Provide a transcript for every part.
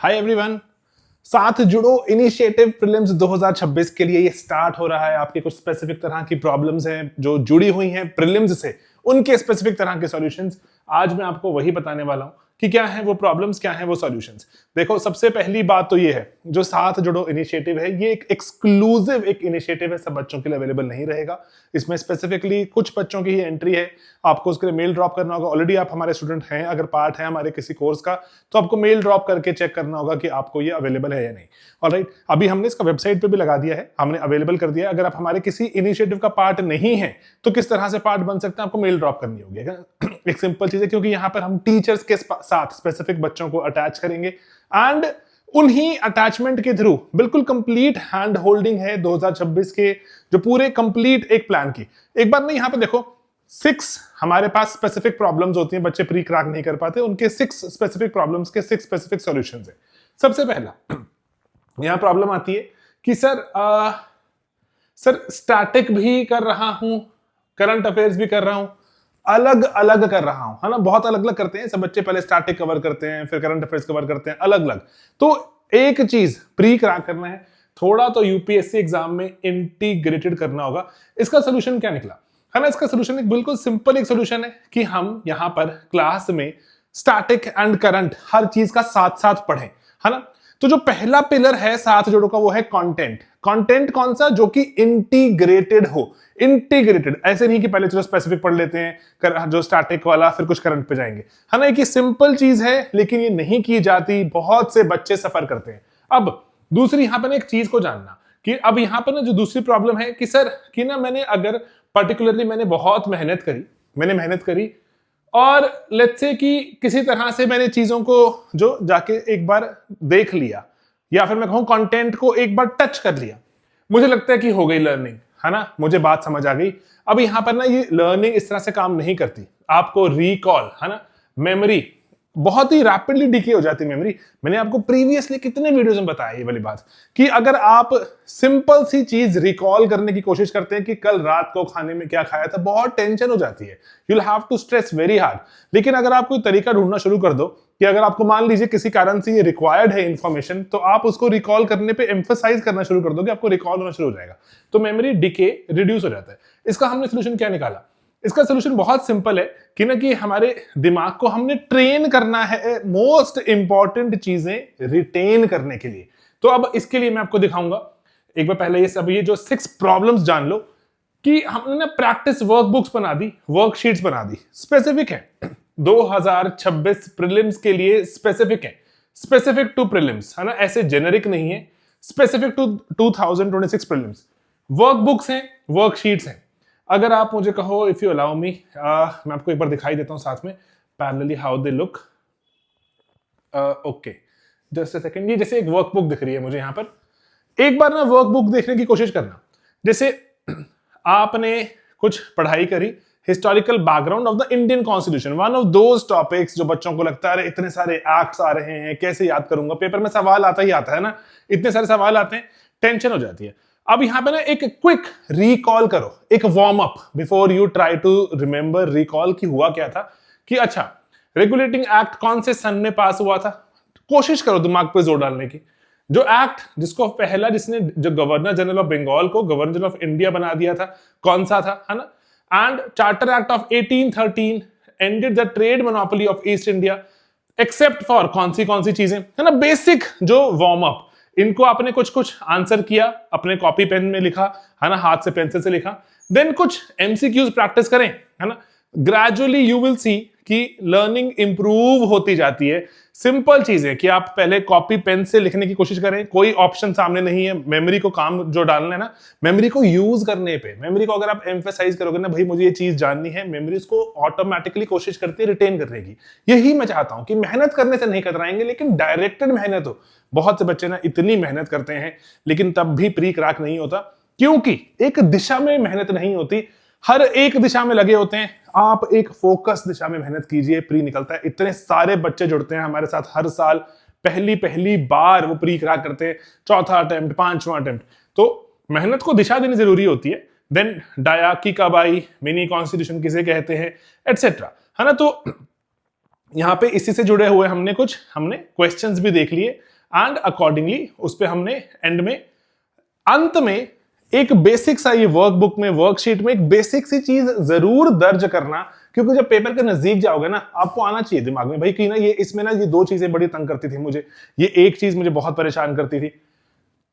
Hi everyone, साथ जुड़ो initiative prelims 2026 के लिए ये स्टार्ट हो रहा है। आपके कुछ स्पेसिफिक तरह की प्रॉब्लम्स हैं जो जुड़ी हुई हैं प्रीलिम्स से, उनके स्पेसिफिक तरह के सॉल्यूशंस आज मैं आपको वही बताने वाला हूं कि क्या है वो प्रॉब्लम्स, क्या है वो सॉल्यूशंस। देखो, सबसे पहली बात तो ये है, जो साथ जुड़ो इनिशिएटिव है ये एक एक्सक्लूसिव एक इनिशिएटिव है, सब बच्चों के लिए अवेलेबल नहीं रहेगा। इसमें स्पेसिफिकली कुछ बच्चों की ही एंट्री है। आपको उसके लिए मेल ड्रॉप करना होगा। ऑलरेडी आप हमारे स्टूडेंट हैं, अगर पार्ट है हमारे किसी कोर्स का, तो आपको मेल ड्रॉप करके चेक करना होगा कि आपको ये अवेलेबल है या नहीं। ऑलराइट, अभी हमने इसका वेबसाइट पे भी लगा दिया है, हमने अवेलेबल कर दिया है। अगर आप हमारे किसी इनिशिएटिव का पार्ट नहीं है तो किस तरह से पार्ट बन सकते हैं, आपको मेल ड्रॉप करनी होगी। एक सिंपल चीज है, क्योंकि यहां पर हम टीचर्स के साथ स्पेसिफिक बच्चों को अटैच करेंगे एंड उन्हीं अटैचमेंट के थ्रू बिल्कुल कंप्लीट हैंड होल्डिंग है 2026 के जो पूरे कंप्लीट एक प्लान की। एक बार नहीं, यहां पे देखो 6 हमारे पास स्पेसिफिक प्रॉब्लम्स होती हैं, बच्चे प्री क्रैक नहीं कर पाते, उनके 6 स्पेसिफिक प्रॉब्लम्स के 6 स्पेसिफिक सॉल्यूशंस है। सबसे पहला यहां प्रॉब्लम आती है कि सर स्टैटिक भी कर रहा हूं, करंट अफेयर्स भी कर रहा हूं, अलग अलग कर रहा हूं, है ना। बहुत अलग अलग करते हैं सब बच्चे, पहले स्टैटिक कवर करते हैं, फिर करंट अफेयर्स कवर करते हैं, अलग अलग। तो एक चीज प्री क्रैक करना है, थोड़ा तो यूपीएससी एग्जाम में इंटीग्रेटेड करना होगा। इसका सोल्यूशन क्या निकला, है ना। इसका सोल्यूशन एक बिल्कुल सिंपल एक सोल्यूशन है कि हम यहां पर क्लास में स्टैटिक एंड करंट हर चीज का साथ साथ पढ़ें, है ना। तो जो पहला पिलर है साथ जोड़ो का वो है कंटेंट। कंटेंट कौन सा, जो कि इंटीग्रेटेड हो। इंटीग्रेटेड ऐसे नहीं कि पहले चलो स्पेसिफिक पढ़ लेते हैं जो स्टैटिक वाला, फिर कुछ करंट पे जाएंगे, है ना। एक सिंपल चीज है लेकिन ये नहीं की जाती, बहुत से बच्चे सफर करते हैं। अब दूसरी यहां पर एक चीज को जानना कि अब यहां पर ना जो दूसरी प्रॉब्लम है कि सर कि ना मैंने अगर पर्टिकुलरली मैंने बहुत मेहनत करी और लेट्स से कि किसी तरह से मैंने चीजों को जो जाके एक बार देख लिया, या फिर मैं कहूं कंटेंट को एक बार टच कर लिया, मुझे लगता है कि हो गई लर्निंग, है ना, मुझे बात समझ आ गई। अब यहां पर ना ये लर्निंग इस तरह से काम नहीं करती। आपको रिकॉल, है ना, मेमोरी बहुत ही रैपिडली डिके हो जाती है मेमोरी। मैंने आपको प्रीवियसली कितने वीडियोस में बताया ये वाली बात कि अगर आप सिंपल सी चीज रिकॉल करने की कोशिश करते हैं कि कल रात को खाने में क्या खाया था, बहुत टेंशन हो जाती है, you will have to stress very hard. लेकिन अगर आप कोई तरीका ढूंढना शुरू कर दो कि अगर आपको मान लीजिए किसी कारण से ये रिक्वायर्ड है इंफॉर्मेशन, तो आप उसको रिकॉल करने पे एम्फसाइज करना शुरू कर दोगे, आपको रिकॉल होना शुरू हो जाएगा, तो मेमोरी डिके रिड्यूस हो जाता है। इसका हमने सोल्यूशन क्या निकाला, इसका सोल्यूशन बहुत सिंपल है कि ना कि हमारे दिमाग को हमने ट्रेन करना है मोस्ट इंपॉर्टेंट चीजें रिटेन करने के लिए। तो अब इसके लिए मैं आपको दिखाऊंगा। एक बार पहले ये जो 6 प्रॉब्लम्स जान लो कि हमने ना प्रैक्टिस वर्कबुक्स बना दी, वर्कशीट्स बना दी, स्पेसिफिक है 2026 प्रीलिम्स के लिए, स्पेसिफिक है, स्पेसिफिक टू प्रीलिम्स, है ना, ऐसे जेनेरिक नहीं है, स्पेसिफिक टू 2026 प्रीलिम्स। वर्कबुक्स हैं, वर्कशीट्स हैं। अगर आप मुझे कहो, इफ यू अलाउ मी, मैं आपको एक बार दिखाई देता हूं साथ में parallelly how they look. Okay, just a second. ये जैसे एक वर्कबुक दिख रही है मुझे यहां पर, एक बार ना वर्कबुक देखने की कोशिश करना। जैसे आपने कुछ पढ़ाई करी, historical background of the Indian constitution, one of those topics जो बच्चों को लगता है इतने सारे एक्ट्स आ रहे हैं, कैसे याद करूंगा, पेपर में सवाल आता ही आता है ना, इतने सारे सवाल आते हैं, टेंशन हो जाती है। अब यहां पे ना एक क्विक रिकॉल करो, एक warm up before you try to remember recall कि हुआ क्या था। कि अच्छा, रेगुलेटिंग एक्ट कौन से सन में पास हुआ था, कोशिश करो दिमाग पे जोर डालने की। जो एक्ट जिसको पहला जिसने जो गवर्नर जनरल ऑफ बंगाल को गवर्नर जनरल ऑफ इंडिया बना दिया था, कौन सा था, है ना। And charter act of 1813 ended the trade monopoly of east India except for कौन सी चीजें, है ना। बेसिक जो वार्म अप, इनको आपने कुछ कुछ आंसर किया, अपने कॉपी पेन में लिखा, है ना, हाथ से पेंसिल से लिखा, देन कुछ एमसीक्यूज प्रैक्टिस करें, है ना। ग्रेजुअली यू विल सी कि लर्निंग इंप्रूव होती जाती है। सिंपल चीज है कि आप पहले कॉपी पेन से लिखने की कोशिश करें, कोई ऑप्शन सामने नहीं है, मेमोरी को काम जो डालना है ना, मेमोरी को यूज करने पे, मेमोरी को अगर आप एम्फेसाइज करोगे ना, भाई मुझे ये चीज जाननी है, मेमोरी उसको ऑटोमेटिकली कोशिश करती है रिटेन करने की। यही मैं चाहता हूं कि मेहनत करने से नहीं कतराएंगे, लेकिन डायरेक्टेड मेहनत हो। बहुत से बच्चे ना इतनी मेहनत करते हैं लेकिन तब भी प्री क्रैक नहीं होता, क्योंकि एक दिशा में मेहनत नहीं होती, हर एक दिशा में लगे होते हैं। आप एक फोकस दिशा में मेहनत कीजिए, प्री निकलता है। इतने सारे बच्चे जुड़ते हैं हमारे साथ हर साल, पहली बार वो प्री क्रैक करते हैं, चौथा अटेम्प्ट, 5वां अटेम्प्ट। तो मेहनत को दिशा देनी जरूरी होती है। देन डाया की कब आई, मिनी कॉन्स्टिट्यूशन किसे कहते हैं, एटसेट्रा, है ना। तो यहां पे इसी से जुड़े हुए हमने क्वेश्चंस भी देख लिए एंड अकॉर्डिंगली उस पे हमने एंड में अंत में एक बेसिक सा ये वर्कबुक में वर्कशीट में एक बेसिक सी चीज जरूर दर्ज करना, क्योंकि जब पेपर के नजदीक जाओगे ना आपको आना चाहिए दिमाग में भाई कि ना ये इसमें ना ये दो चीजें बड़ी तंग करती थी मुझे, ये एक चीज मुझे बहुत परेशान करती थी,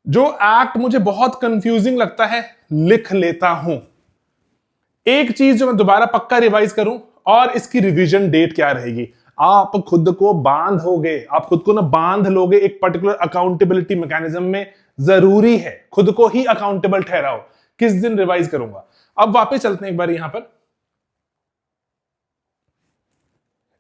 जो एक्ट मुझे बहुत कंफ्यूजिंग लगता है लिख लेता हूं, एक चीज जो मैं दोबारा पक्का रिवाइज करूं और इसकी रिवीजन डेट क्या रहेगी। आप खुद को बांधोगे, आप खुद को ना बांध लोगे एक पर्टिकुलर अकाउंटेबिलिटी मैकेनिज्म में, जरूरी है खुद को ही अकाउंटेबल ठहराओ किस दिन रिवाइज करूंगा। अब वापस चलते हैं एक बार यहां पर,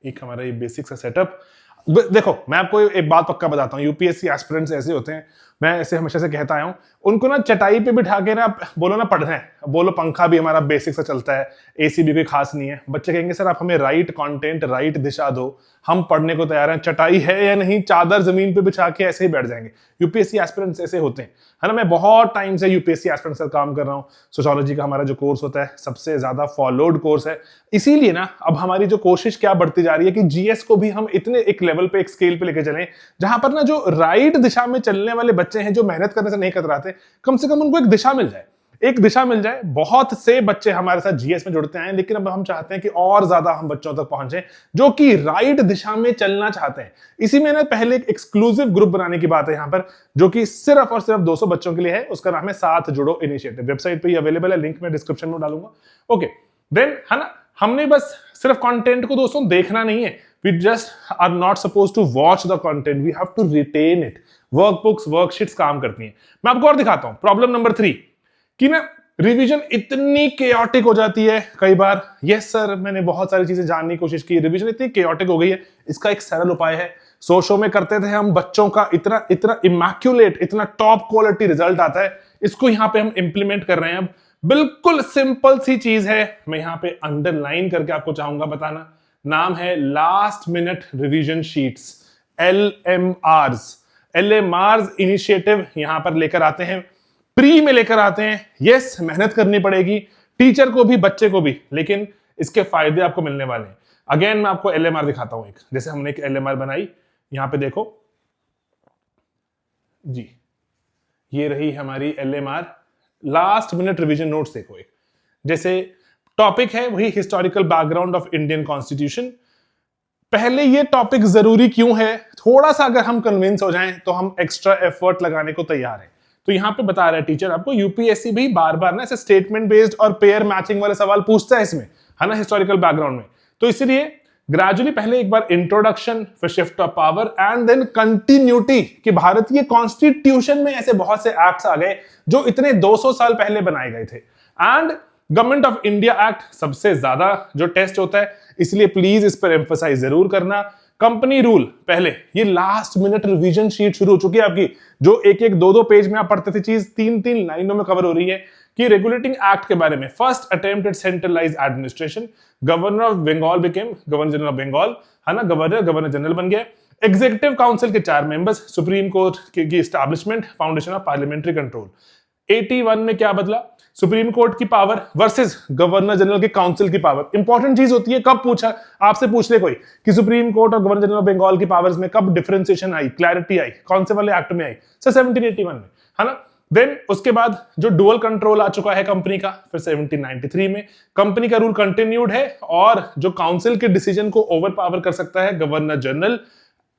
एक हमारा ये बेसिक सा सेटअप। देखो मैं आपको एक बात पक्का बताता हूं, यूपीएससी एस्पिरेंट्स ऐसे होते हैं, मैं ऐसे हमेशा से कहता आया हूं, उनको ना चटाई पे बिठा के ना बोलो ना पढ़ना है, बोलो पंखा भी हमारा बेसिक सा चलता है, एसी भी कोई खास नहीं है, बच्चे कहेंगे सर आप हमें राइट कंटेंट राइट दिशा दो, हम पढ़ने को तैयार हैं, चटाई है या नहीं, चादर जमीन पे बिछा के ऐसे ही बैठ जाएंगे। यूपीएससी एस्पिरेंट्स ऐसे होते हैं, है ना। मैं बहुत टाइम से यूपीएससी एस्पिरेंट्स का काम कर रहा हूँ, सोशियोलॉजी का हमारा जो कोर्स होता है सबसे ज्यादा फॉलोड कोर्स है, इसीलिए ना अब हमारी जो कोशिश क्या बढ़ती जा रही है कि जीएस को भी हम इतने एक लेवल पे एक स्केल पे लेके चलें जहां पर ना जो राइट दिशा में चलने वाले बच्चे हैं जो मेहनत करने से नहीं कतराते, कम से कम उनको एक दिशा मिल जाए, एक दिशा मिल जाए। बहुत से बच्चे हमारे साथ जीएस में जुड़ते हैं, लेकिन अब हम चाहते हैं कि और ज्यादा हम बच्चों तक पहुंचे जो कि राइट दिशा में चलना चाहते हैं। इसी में ना पहले एक एक्सक्लूसिव ग्रुप बनाने की बात है यहाँ पर, जो कि सिर्फ और सिर्फ 200 बच्चों के लिए है, उसका नाम है साथ जुड़ो इनिशिएटिव, वेबसाइट पे ही अवेलेबल है, लिंक में डिस्क्रिप्शन में डालूंगा। ओके देन, है ना, हमने बस सिर्फ कंटेंट को दोस्तों देखना नहीं है, we just are not supposed to watch the content, we have to retain it। Workbooks worksheets काम करती हैं। मैं आपको और दिखाता हूं प्रॉब्लम नंबर 3 कि ना रिवीजन इतनी केओटिक हो जाती है कई बार। यस सर मैंने बहुत सारी चीजें जानने की कोशिश की, रिवीजन इतनी केओटिक हो गई है, इसका एक सरल उपाय है। शो में करते थे हम, बच्चों का इतना इतना इमैक्युलेट इतना टॉप क्वालिटी रिजल्ट आता है, इसको यहां पे हम इंप्लीमेंट कर रहे हैं। अब बिल्कुल सिंपल सी चीज है, मैं यहां पे अंडरलाइन करके आपको चाहूंगा बताना, नाम है last minute revision sheets, LMRs initiative यहां पर लेकर आते हैं, प्री में लेकर आते हैं। यस मेहनत करनी पड़ेगी टीचर को भी बच्चे को भी, लेकिन इसके फायदे आपको मिलने वाले हैं। अगेन मैं आपको LMR दिखाता हूं, एक जैसे हमने एक LMR बनाई, यहां पे देखो जी, ये रही हमारी LMR last minute revision notes. देखो एक जैसे टॉपिक है वही historical background of Indian constitution. पहले ये टॉपिक जरूरी क्यों है, थोड़ा सा अगर हम कन्विंस हो जाएं तो हम एक्स्ट्रा एफर्ट लगाने को तैयार हैं। तो यहां पे बता रहा है टीचर आपको, यूपीएससी भी बार बार ना ऐसे स्टेटमेंट बेस्ड और पेयर मैचिंग वाले सवाल पूछता है इसमें, है ना, हिस्टोरिकल बैकग्राउंड में। तो इसलिए ग्रेजुअली पहले एक बार इंट्रोडक्शन, फिर shift of power and then continuity, कि भारतीय कॉन्स्टिट्यूशन में ऐसे बहुत से एक्ट्स आ गए जो इतने 200 साल पहले बनाए गए थे, and government of India act सबसे ज्यादा जो टेस्ट होता है, इसलिए प्लीज इस पर एम्फसाइज जरूर करना। कंपनी रूल, पहले ये लास्ट मिनट रिवीजन शीट शुरू हो चुकी है आपकी, जो एक एक दो दो पेज में आप पढ़ते थे चीज 3-3 लाइनों में कवर हो रही है, कि रेगुलेटिंग एक्ट के बारे में। First attempt at centralised administration, governor of Bengal became governor general of Bengal, है ना, गवर्नर जनरल बन गया। एग्जीक्यूटिव काउंसिल के 4 मेंबर्स, सुप्रीम कोर्ट की establishment, foundation of parliamentary control. 81 में क्या बदला, सुप्रीम कोर्ट की पावर वर्सेस गवर्नर जनरल के काउंसिल की पावर। इंपॉर्टेंट चीज होती है, कब पूछा आपसे पूछ ले कोई कि सुप्रीम कोर्ट और गवर्नर जनरल ऑफ बंगाल की पावर्स में कब डिफरेंशिएशन आई, क्लैरिटी आई, कौन से वाले एक्ट में आई, सर 1781 में, है ना। देन उसके बाद जो डुअल कंट्रोल आ चुका है कंपनी का, फिर 1793 में कंपनी का रूल कंटिन्यूड है, और जो काउंसिल के डिसीजन को ओवर पावर कर सकता है गवर्नर जनरल।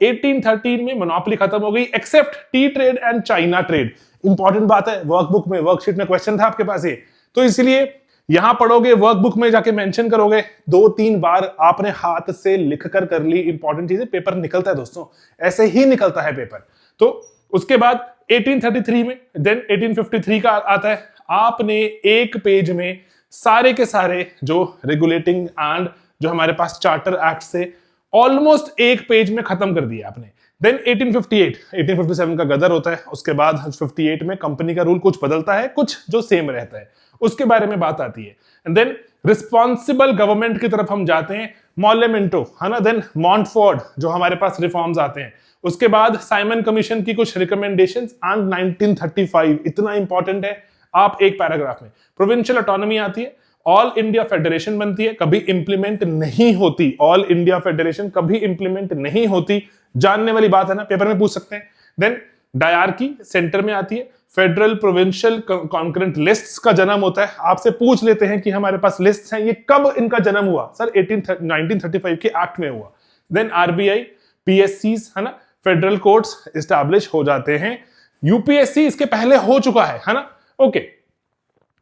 1813 में मोनोपोली खत्म हो गई, except tea trade and China trade. Important बात है, वर्कबुक में वर्कशीट में क्वेश्चन था आपके पास ये, तो इसलिए यहां पढ़ोगे, वर्कबुक में जाके मेंशन करोगे, 2-3 बार आपने हाथ से लिख कर ली। इंपॉर्टेंट चीज है, पेपर निकलता है दोस्तों, ऐसे ही निकलता है पेपर। तो उसके बाद 1833 में, देन 1853 का आता है, आपने एक पेज में सारे के सारे जो रेगुलेटिंग एंड जो हमारे पास चार्टर एक्ट से ऑलमोस्ट एक पेज में खत्म कर दिया आपने। देन 1857 का गदर होता है, उसके बाद 58 में कंपनी का रूल कुछ बदलता है, कुछ जो सेम रहता है, उसके बारे में बात आती है। एंड देन रिस्पॉन्सिबल गवर्नमेंट की तरफ हम जाते हैं, मॉलेमेंटो, है ना, देन मॉन्टफोर्ड, जो हमारे पास रिफॉर्म्स आते हैं। उसके बाद साइमन कमीशन की कुछ रिकमेंडेशंस एंड 1935, इतना इंपॉर्टेंट है, आप एक पैराग्राफ में। प्रोविंशियल ऑटोनॉमी आती है, ऑल इंडिया फेडरेशन बनती है, कभी इंप्लीमेंट नहीं होती। ऑल इंडिया फेडरेशन कभी इंप्लीमेंट नहीं होती, जानने वाली बात है ना, पेपर में पूछ सकते हैं। देन डायरकी सेंटर में आती है, फेडरल प्रोविंशियल कॉन्करेंट लिस्ट्स का जन्म होता है। आपसे पूछ लेते हैं कि हमारे पास लिस्ट्स हैं, ये कब इनका जन्म हुआ? सर 1935 के एक्ट में हुआ। देन आरबीआई, पीएससीज है ना, फेडरल कोर्ट्स एस्टैब्लिश हो जाते हैं। यूपीएससी इसके पहले हो चुका है ना, ओके।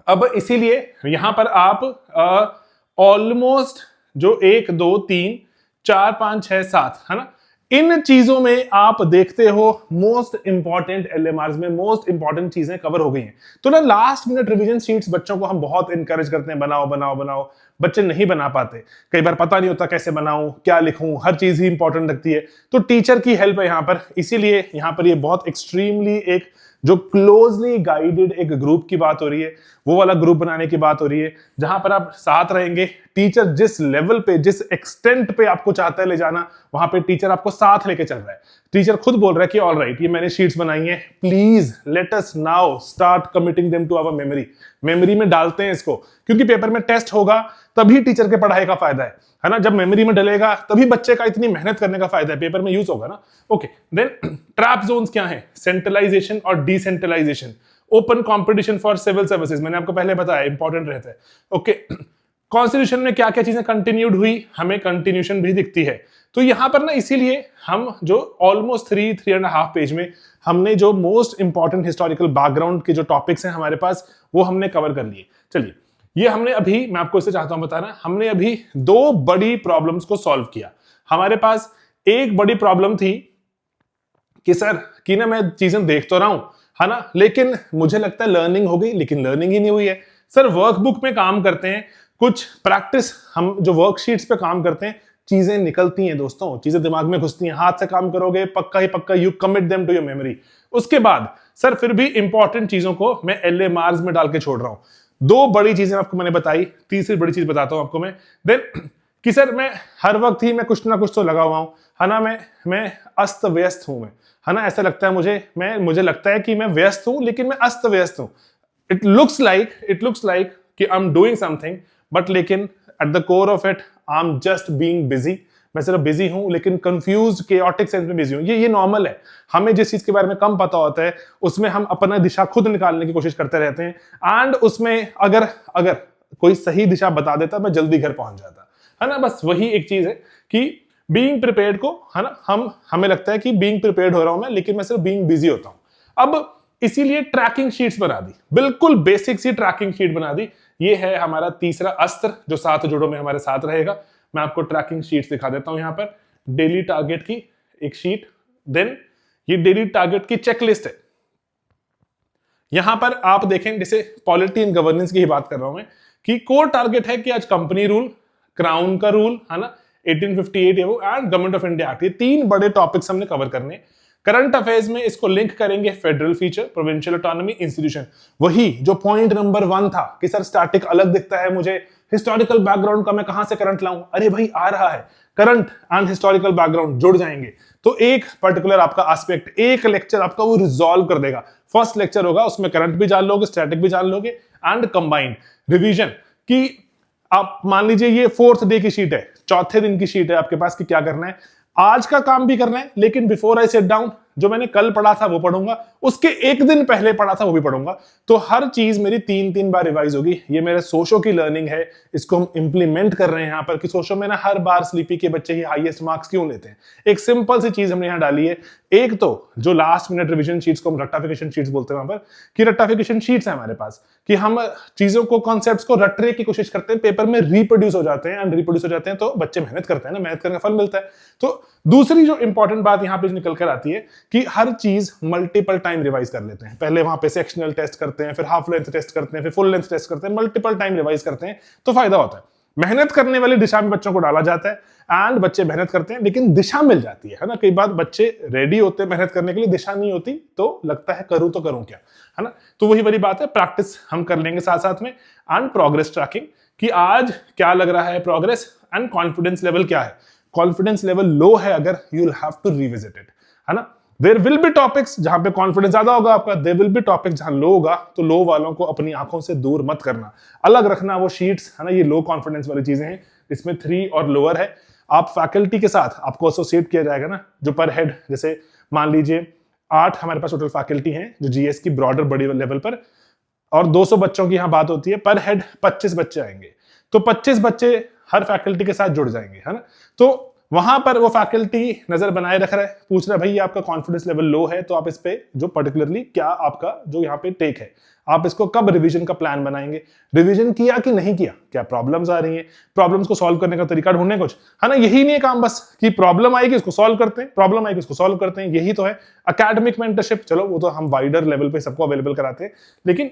अब इसीलिए यहां पर आप ऑलमोस्ट जो 1 2 3 4 5 6 7 है ना, इन चीजों में आप देखते हो मोस्ट इंपॉर्टेंट एलएमआर में मोस्ट इंपॉर्टेंट चीजें कवर हो गई हैं। तो ना लास्ट मिनट रिवीजन शीट्स बच्चों को हम बहुत इंकरेज करते हैं, बनाओ बनाओ बनाओ। बच्चे नहीं बना पाते, कई बार पता नहीं होता कैसे बनाऊं, क्या लिखूं, हर चीज ही इंपॉर्टेंट लगती है। तो टीचर की हेल्प है यहां पर, इसीलिए यहां पर ये बहुत एक्सट्रीमली एक जो क्लोजली गाइडेड एक ग्रुप की बात हो रही है, वो वाला ग्रुप बनाने की बात हो रही है, जहां पर आप साथ रहेंगे। टीचर जिस लेवल पे, जिस एक्सटेंट पे आपको चाहता है ले जाना, वहां पे टीचर आपको साथ लेके चल रहा है। टीचर खुद बोल रहा है कि ऑल राइट, ये मैंने शीट्स बनाई हैं, please let us now start committing them to our memory में डालते हैं इसको, क्योंकि पेपर में टेस्ट होगा तभी टीचर के पढ़ाई का फायदा है ना। जब मेमोरी में डलेगा तभी बच्चे का इतनी मेहनत करने का फायदा है, पेपर में यूज होगा ना। ओके, देन ट्रैप जोन्स क्या है? सेंट्रलाइजेशन और decentralisation, open competition for civil services, मैंने आपको पहले बताया इंपॉर्टेंट रहता है। ओके, कॉन्स्टिट्यूशन में क्या क्या चीजें कंटिन्यूड हुई, हमें कंटिन्यूशन भी दिखती है। तो यहां पर ना इसीलिए हम जो ऑलमोस्ट 3.5 पेज में हमने जो मोस्ट इंपॉर्टेंट हिस्टोरिकल बैकग्राउंड के जो टॉपिक्स हैं हमारे पास, वो हमने कवर कर लिए। चलिए, ये हमने अभी, मैं आपको इसे चाहता हूं बताना, हमने अभी 2 बड़ी प्रॉब्लम्स को सॉल्व किया। हमारे पास एक बड़ी प्रॉब्लम थी कि सर कि ना मैं चीजें देख तो रहा हूं है ना, लेकिन मुझे लगता है लर्निंग हो गई, लेकिन लर्निंग ही नहीं हुई है। सर वर्कबुक में काम करते हैं, कुछ प्रैक्टिस, हम जो वर्कशीट्स पे काम करते हैं, चीजें निकलती हैं दोस्तों, चीजें दिमाग में घुसती हैं। हाथ से काम करोगे पक्का ही पक्का, you commit them to your memory. उसके बाद सर फिर भी इंपॉर्टेंट चीजों को मैं एलएमआरस में डाल के छोड़ रहा हूं। 2 बड़ी चीजें आपको मैंने बताई, तीसरी बड़ी चीज बताता हूं आपको मैं। देन कि सर मैं हर वक्त ही मैं कुछ ना कुछ तो लगा हुआ हूं है ना, मैं अस्त व्यस्त हूं, मैं है ना, ऐसा लगता है मुझे लगता है कि मैं व्यस्त हूं, लेकिन मैं अस्त व्यस्त हूं। इट लुक्स लाइक कि I am doing something, but लेकिन at the core of it I am just being busy. मैं सिर्फ बिजी हूं, लेकिन कंफ्यूज्ड केओटिक सेंस में बिजी हूं। ये नॉर्मल है। हमें जिस चीज के बारे में कम पता होता है उसमें हम अपना दिशा खुद निकालने की कोशिश करते रहते हैं, एंड उसमें अगर कोई सही दिशा बता देता मैं जल्दी घर पहुंच जाता है ना। बस वही एक चीज है कि बीइंग प्रिपेयर्ड को, है ना, हमें लगता है कि बीइंग प्रिपेयर्ड हो रहा हूं मैं, लेकिन मैं सिर्फ बीइंग बिजी होता हूं। अब इसीलिए ट्रैकिंग शीट्स बना दी, बिल्कुल बेसिक सी ट्रैकिंग शीट बना दी। ये है हमारा तीसरा अस्त्र जो 7 जोड़ों में हमारे साथ रहेगा। मैं आपको ट्रैकिंग शीट्स दिखा देता हूं। यहां पर डेली टारगेट की एक शीट, देन ये डेली टारगेट की चेकलिस्ट है। यहां पर आप देखें, जैसे पॉलिटी एंड गवर्नेंस की ही बात कर रहा हूं मैं, कि कोर टारगेट है कि आज कंपनी रूल, क्राउन का रूल है ना, 1858 है वो, and government of India act, ये 3 बड़े टॉपिक्स हमने कवर करने। करंट अफेयर्स में इसको लिंक करेंगे federal feature, provincial autonomy, institution, वही जो पॉइंट नंबर 1 था कि सर स्टैटिक अलग दिखता है मुझे, हिस्टोरिकल बैकग्राउंड का मैं कहां से करंट लाऊं? अरे भाई आ रहा है, करंट एंड हिस्टोरिकल बैकग्राउंड जुड़ जाएंगे तो एक पर्टिकुलर आपका एस्पेक्ट, एक लेक्चर आपका वो रिजॉल्व कर देगा। फर्स्ट लेक्चर होगा, उसमें करंट भी जान लोगे, स्टैटिक भी जान लोगे, एंड कंबाइंड रिवीजन की आप मान लीजिए ये 4th डे की शीट है, चौथे दिन की शीट है आपके पास कि क्या करना है। आज का काम भी करना है, लेकिन बिफोर आई सिट डाउन जो मैंने कल पढ़ा था वो पढ़ूंगा, उसके एक दिन पहले पढ़ा था वो भी पढ़ूंगा। तो हर चीज मेरी 3-3 बार रिवाइज होगी। ये मेरे सोशो की लर्निंग है, इसको हम इंप्लीमेंट कर रहे हैं यहाँ पर कि सोशो में ना हर बार स्लीपी के बच्चे ही हाईएस्ट मार्क्स क्यों लेते हैं। एक सिंपल सी चीज हमने यहाँ डाली है। एक तो जो लास्ट मिनट रिविजन शीट्स को हम रट्टाफिकेशन शीट्स बोलते हैं वहां पर, कि रट्टाफिकेशन शीट्स है हमारे पास, कि हम चीजों को, कॉन्सेप्ट्स को रटने की कोशिश करते हैं, पेपर में रिप्रोड्यूस हो जाते हैं, एंड रिप्रोड्यूस हो जाते हैं तो बच्चे मेहनत करते हैं ना, मेहनत करने का फल मिलता है। तो दूसरी जो इंपॉर्टेंट बात यहां पे निकल कर आती है कि हर चीज मल्टीपल टाइम रिवाइज कर लेते हैं। पहले वहां पे सेक्शनल टेस्ट करते हैं, फिर हाफ लेंथ टेस्ट करते हैं, फिर फुल लेंथ टेस्ट करते हैं, मल्टीपल टाइम रिवाइज करते हैं तो फायदा होता है। मेहनत करने वाली दिशा में बच्चों को डाला जाता है, एंड बच्चे मेहनत करते हैं, लेकिन दिशा मिल जाती है ना। कई बार बच्चे रेडी होते हैं मेहनत करने के लिए, दिशा नहीं होती तो लगता है करूं तो करूं क्या, है ना। तो वही वाली बात है, प्रैक्टिस हम कर लेंगे साथ साथ में, एंड प्रोग्रेस ट्रैकिंग कि आज क्या लग रहा है प्रोग्रेस, एंड कॉन्फिडेंस लेवल क्या है। कॉन्फिडेंस लेवल लो है अगर, you will have to revisit it, है ना। देयर विल बी टॉपिक्स जहां पे कॉन्फिडेंस ज्यादा होगा आपका, देयर विल बी टॉपिक्स जहां लो होगा, तो लो वालों को अपनी आंखों से दूर मत करना, अलग रखना वो शीट्स, है ना। ये लो कॉन्फिडेंस वाली चीजें हैं, इसमें 3 और लोअर है। आप फैकल्टी के साथ आपको एसोसिएट किया जाएगा ना, जो पर हेड, जैसे मान लीजिए 8 हमारे पास टोटल फैकल्टी हैं जो जीएस की ब्रॉडर बड़ी लेवल पर, और 200 बच्चों की यहां बात होती है, पर हेड 25 बच्चे आएंगे, तो 25 बच्चे हर फैकल्टी के साथ जुड़ जाएंगे, है ना। तो वहां पर वो फैकल्टी नजर बनाए रख रहा है, पूछ रहा है भाई आपका कॉन्फिडेंस लेवल लो है, तो आप इस पे जो पर्टिकुलरली क्या आपका जो यहाँ पे टेक है, आप इसको कब रिवीजन का प्लान बनाएंगे, रिवीजन किया कि नहीं किया, क्या प्रॉब्लम्स आ रही हैं, प्रॉब्लम्स को सॉल्व करने का तरीका ढूंढने कुछ, है ना। यही नहीं है काम बस कि प्रॉब्लम आएगी इसको सॉल्व करते हैं, प्रॉब्लम आएगी इसको सॉल्व करते हैं, यही तो है एकेडमिक मेंटरशिप। चलो वो तो हम वाइडर लेवल पे सबको अवेलेबल कराते हैं, लेकिन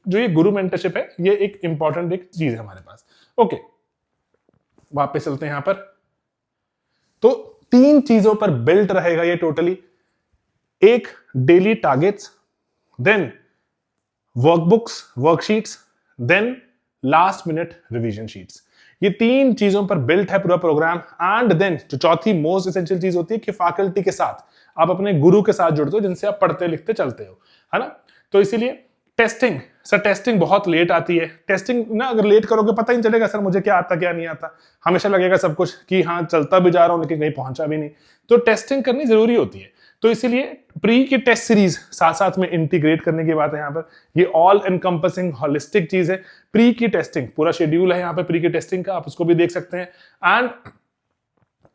जो ये गुरु मेंटरशिप है ये एक इंपॉर्टेंट एक चीज है हमारे पास। ओके, वापस चलते हैं यहां पर। तो 3 चीजों पर बिल्ट रहेगा ये टोटली, एक daily targets, then workbooks worksheets, then last minute revision sheets. ये 3 चीजों पर बिल्ट है पूरा प्रोग्राम। एंड देन जो चौथी मोस्ट एसेंशियल चीज होती है कि फैकल्टी के साथ आप अपने गुरु के साथ जुड़ते हो, जिनसे आप पढ़ते लिखते चलते हो, है ना। तो इसीलिए टेस्टिंग, सर टेस्टिंग बहुत लेट आती है, टेस्टिंग ना अगर लेट करोगे पता ही नहीं चलेगा सर मुझे क्या आता क्या नहीं आता, हमेशा लगेगा सब कुछ कि हाँ चलता भी जा रहा हूं लेकिन कहीं पहुंचा भी नहीं। तो टेस्टिंग करनी जरूरी होती है, तो इसीलिए प्री की टेस्ट सीरीज साथ साथ में इंटीग्रेट करने की बात है यहाँ पर। ये ऑल एनकम्पसिंग होलिस्टिक चीज है, प्री की टेस्टिंग पूरा शेड्यूल है यहाँ पे प्री की टेस्टिंग का, आप उसको भी देख सकते हैं। एंड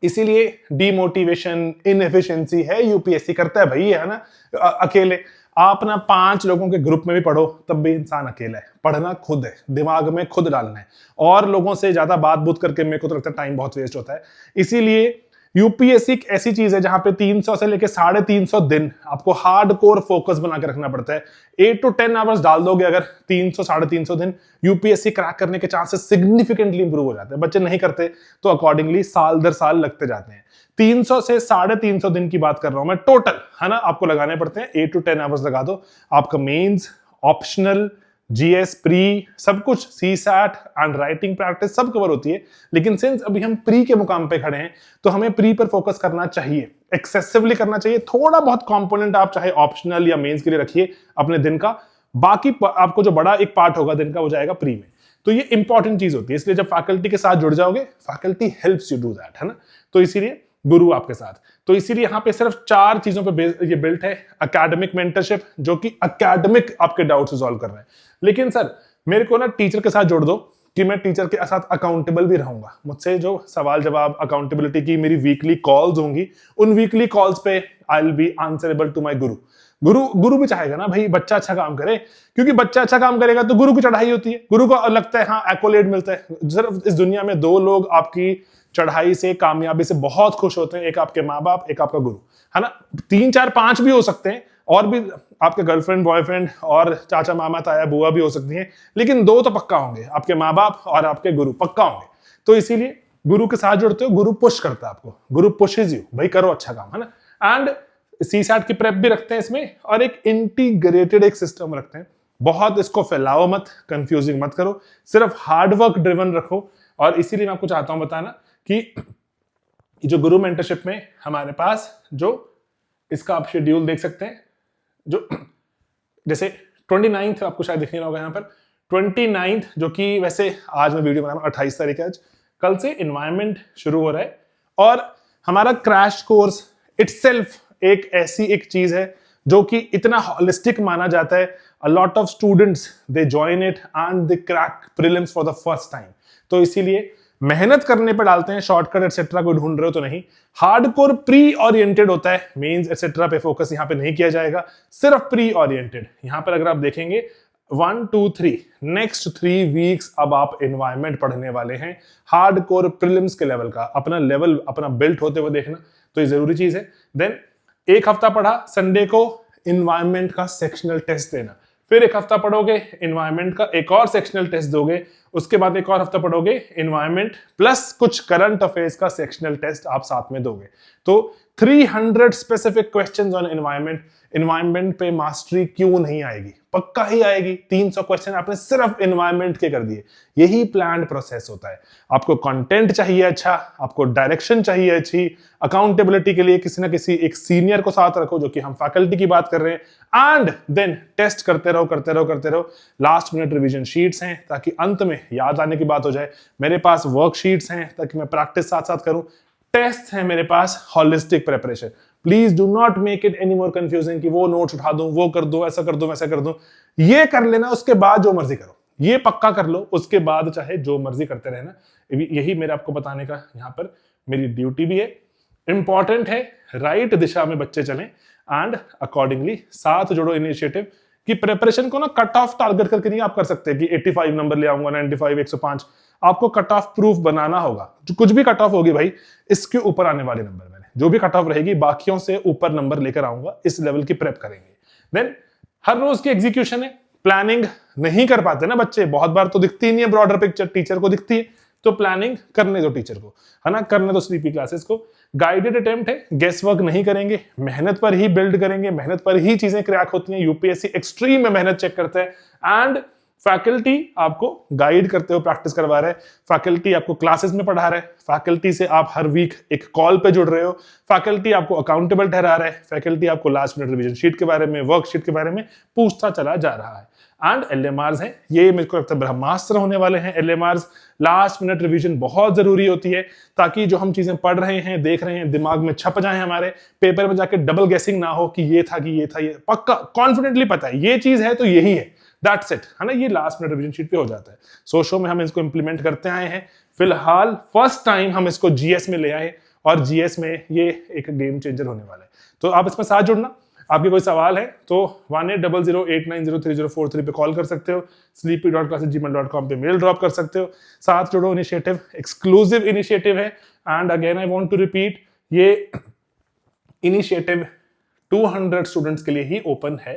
इसीलिए डीमोटिवेशन इनएफिशिएंसी है यूपीएससी करता है भाई, है ना। अकेले आप ना 5 लोगों के ग्रुप में भी पढ़ो तब भी इंसान अकेला है, पढ़ना खुद है, दिमाग में खुद डालना है, और लोगों से ज्यादा बात बूत करके मेरे को तो लगता है टाइम बहुत वेस्ट होता है। इसीलिए यूपीएससी एक ऐसी चीज है जहां पे 300 से लेके 350 दिन आपको हार्डकोर फोकस बना के रखना पड़ता है। 8 to 10 आवर्स डाल दोगे अगर 300 350 दिन, यूपीएससी क्रैक करने के चांसेस सिग्निफिकेंटली इंप्रूव हो जाते हैं। बच्चे नहीं करते तो अकॉर्डिंगली साल दर साल लगते जाते हैं। 300 से 350 दिन की बात कर रहा हूं मैं टोटल, है ना, आपको लगाने पड़ते हैं। 8 to 10 आवर्स लगा दो, आपका मेंस, ऑप्शनल, जीएस, प्री, सब कुछ, CSAT and writing practice सब कवर होती है। लेकिन सिंस अभी हम प्री के मुकाम पे खड़े हैं तो हमें प्री पर फोकस करना चाहिए, एक्सेसिवली करना चाहिए। थोड़ा बहुत कंपोनेंट आप चाहे ऑप्शनल या मेंस के लिए रखिए अपने दिन का, बाकी आपको जो बड़ा एक पार्ट होगा दिन का वो जाएगा प्री में। तो ये इंपॉर्टेंट चीज होती है, इसलिए जब फैकल्टी के साथ जुड़ जाओगे, faculty helps you do that, है ना। तो इसीलिए गुरु आपके साथ, तो इसीलिए यहां पे सिर्फ 4 चीजों पे ये बिल्ट है। एकेडमिक मेंटरशिप जो कि एकेडमिक आपके डाउट से सॉल्व कर रहा है, लेकिन सर मेरे को ना टीचर के साथ जोड़ दो कि मैं टीचर के साथ अकाउंटेबल भी रहूंगा। मुझसे जो सवाल जवाब अकाउंटेबिलिटी की मेरी वीकली कॉल्स होंगी, उन वीकली कॉल्स पे I will be answerable to my guru. Guru भी चाहेगा ना भाई बच्चा अच्छा काम करे, क्योंकि बच्चा अच्छा काम करेगा तो गुरु की चढ़ाई होती है, गुरु को लगता है हाँ एक्कोलेड मिलता है। सिर्फ इस दुनिया में 2 लोग आपकी चढ़ाई से कामयाबी से बहुत खुश होते हैं, एक आपके माँ बाप, एक आपका गुरु, है ना। 3 4 5 भी हो सकते हैं, और भी आपके गर्लफ्रेंड बॉयफ्रेंड और चाचा मामा ताया बुआ भी हो सकती हैं, लेकिन 2 तो पक्का होंगे, आपके माँ बाप और आपके गुरु पक्का होंगे। तो इसीलिए गुरु के साथ जुड़ते हो, गुरु पुश करता है आपको, गुरु पुशेज यू, भाई करो अच्छा काम, है ना। एंड सीसैट की प्रेप भी रखते हैं इसमें, और एक इंटीग्रेटेड एक सिस्टम रखते हैं। बहुत इसको फैलाओ मत, कंफ्यूजिंग मत करो, सिर्फ हार्डवर्क ड्रिवन रखो। और इसीलिए मैं आपको चाहता हूं बताना कि जो गुरु मेंटरशिप में हमारे पास जो इसका आप शेड्यूल देख सकते हैं, जो जैसे 29th आपको शायद दिखने होगा यहाँ पर, 29th जो कि वैसे आज मैं वीडियो बना रहा हूँ 28 तारीख है आज, कल से एनवायरमेंट शुरू हो रहा है। और हमारा क्रैश कोर्स इटसेल्फ एक ऐसी एक चीज है जो कि इतना हॉलिस्टिक माना जाता है। A lot of students they join it and they crack prelims for the first time. तो इसीलिए मेहनत करने पर डालते हैं, शॉर्टकट एटसेट्रा कोई ढूंढ रहे हो तो नहीं। हार्डकोर प्री ओरिएंटेड होता है, मेंस एटसेट्रा पे फोकस यहाँ पे नहीं किया जाएगा, सिर्फ प्री ओरिएंटेड। यहाँ पर अगर आप देखेंगे 1 2 3 नेक्स्ट 3 वीक्स अब आप एनवायरमेंट पढ़ने वाले हैं, हार्डकोर प्रीलिम्स के लेवल का अपना लेवल अपना बिल्ट होते हुए देखना, तो ये जरूरी चीज है। देन एक हफ्ता पढ़ा, संडे को एनवायरमेंट का सेक्शनल टेस्ट देना, फिर एक हफ्ता पढ़ोगे एनवायरमेंट का एक और सेक्शनल टेस्ट दोगे, उसके बाद एक और हफ्ता पढ़ोगे एनवायरमेंट प्लस कुछ करंट अफेयर्स का सेक्शनल टेस्ट आप साथ में दोगे। तो 300 specific questions on environment. Environment पे मास्टरी क्यों नहीं आएगी? पक्का ही आएगी। 300 क्वेश्चन आपने सिर्फ एनवायरमेंट के कर दिए। यही प्लान्ड प्रोसेस होता है। आपको कंटेंट चाहिए अच्छा, आपको डायरेक्शन चाहिए अच्छी, अकाउंटेबिलिटी के लिए किसी ना किसी एक सीनियर को साथ रखो, जो कि हम फैकल्टी की बात कर रहे हैं, एंड देन टेस्ट करते रहो। लास्ट मिनट रिवीजन शीट्स हैं ताकि अंत में याद आने की बात हो जाए। मेरे पास वर्कशीट्स हैं ताकि मैं प्रैक्टिस साथ साथ करूं। टेस्ट है मेरे पास, holistic preparation. Please do not make it any more confusing कि वो नोट्स उठा दूं, वो कर दूं, ऐसा कर दूं, वैसा कर दूं। ये कर लेना, उसके बाद जो मर्जी करो, ये पक्का कर लो, उसके बाद चाहे जो मर्जी करते रहना। यही मेरे आपको बताने का यहाँ पर मेरी ड्यूटी भी है। इंपॉर्टेंट है राइट दिशा में बच्चे चलें एंड अकॉर्डिंगली साथ जोड़ो इनिशिएटिव की प्रिपरेशन को ना कट ऑफ टारगेट करके नहीं आप कर सकते कि 85 नंबर ले आऊंगा, 95, 105। आपको कट ऑफ प्रूफ बनाना होगा। जो कुछ भी कट ऑफ होगी भाई, इसके ऊपर आने वाले नंबर मैंने जो भी कट ऑफ रहेगी बाकियों से ऊपर नंबर लेकर आऊंगा। इस लेवल की प्रेप करेंगे। देन हर रोज की एग्जीक्यूशन है। प्लानिंग नहीं कर पाते ना बच्चे, बहुत बार तो दिखती नहीं है ब्रॉडर पिक्चर, टीचर को दिखती है, तो प्लानिंग करने दो टीचर को, है ना, करने दो स्लीपी क्लासेस को। गाइडेड अटेम्प्ट है, गेस वर्क नहीं करेंगे, मेहनत पर ही बिल्ड करेंगे, मेहनत पर ही चीजें क्रैक होती हैं। यूपीएससी एक्सट्रीम में मेहनत चेक करता है एंड फैकल्टी आपको गाइड करते हो, प्रैक्टिस करवा रहे हैं, फैकल्टी आपको क्लासेस में पढ़ा रहे हैं, फैकल्टी से आप हर वीक एक कॉल पे जुड़ रहे हो, फैकल्टी आपको अकाउंटेबल ठहरा रहा है, फैकल्टी आपको लास्ट मिनट रिवीजन शीट के बारे में, वर्कशीट के बारे में पूछता चला जा रहा है। एंड एलएमआरस हैं, ये मेरे को लगता है ब्रह्मास्त्र होने वाले हैं। एलएमआरस लास्ट मिनट रिवीजन बहुत जरूरी होती है ताकि जो हम चीजें पढ़ रहे हैं, देख रहे हैं, दिमाग में छप जाए, हमारे पेपर में जाके डबल गेसिंग ना हो कि ये था कि ये था। ये पक्का कॉन्फिडेंटली पता है ये चीज है तो यही है, दैट्स इट, है ना। ये लास्ट मिनट रिवीजन शीट पे हो जाता है। सोशो में हम इसको इंप्लीमेंट करते आए हैं। फिलहाल फर्स्ट टाइम हम इसको जीएस में ले आए और जीएस में ये एक गेम चेंजर होने वाला है। तो आप इसमें साथ जुड़ना। आपके कोई सवाल है तो 1800890304 पे कॉल कर सकते हो, sleepy.class@gmail.com पे मेल ड्रॉप कर सकते हो। साथ जुड़ो इनिशिएटिव एक्सक्लूसिव इनिशिएटिव है। And again I want to repeat, ये इनिशिएटिव 200 स्टूडेंट्स के लिए ही ओपन है।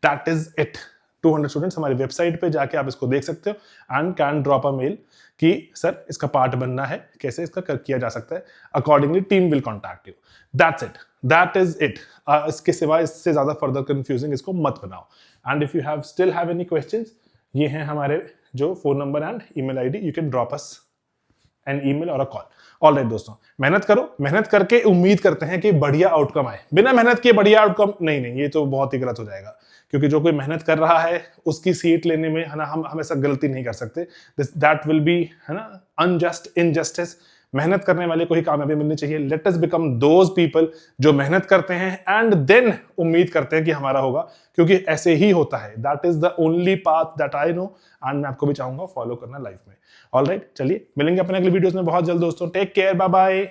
That is it. 200 स्टूडेंट्स हमारी वेबसाइट पे जाके आप इसको देख सकते हो and can drop a mail कि सर इसका पार्ट बनना है, कैसे इसका किया जा सकता है। Accordingly team will contact you. That's it, that is it. इसके सिवा इससे ज्यादा फर्दर कंफ्यूजिंग इसको मत बनाओ। And if you have still have any questions, ये हैं हमारे जो phone number and email ID, you can drop us an email और अ कॉल। ऑलराइट दोस्तों, मेहनत करो, मेहनत करके उम्मीद करते हैं कि बढ़िया आउटकम आए। बिना मेहनत किए बढ़िया आउटकम नहीं, ये तो बहुत ही गलत हो जाएगा। क्योंकि जो कोई मेहनत कर रहा है उसकी सीट लेने में, है ना, हम हमेशा गलती नहीं कर सकते। दैट विल बी, है ना, अनजस्ट इनजस्टिस। मेहनत करने वाले को ही कामयाबी मिलनी चाहिए। Let us become those people जो मेहनत करते हैं एंड देन उम्मीद करते हैं कि हमारा होगा, क्योंकि ऐसे ही होता है। That is the only path that I know and मैं आपको भी चाहूंगा फॉलो करना लाइफ में। ऑलराइट, चलिए मिलेंगे अपने अगले वीडियोस में बहुत जल्द दोस्तों। Take care, bye bye.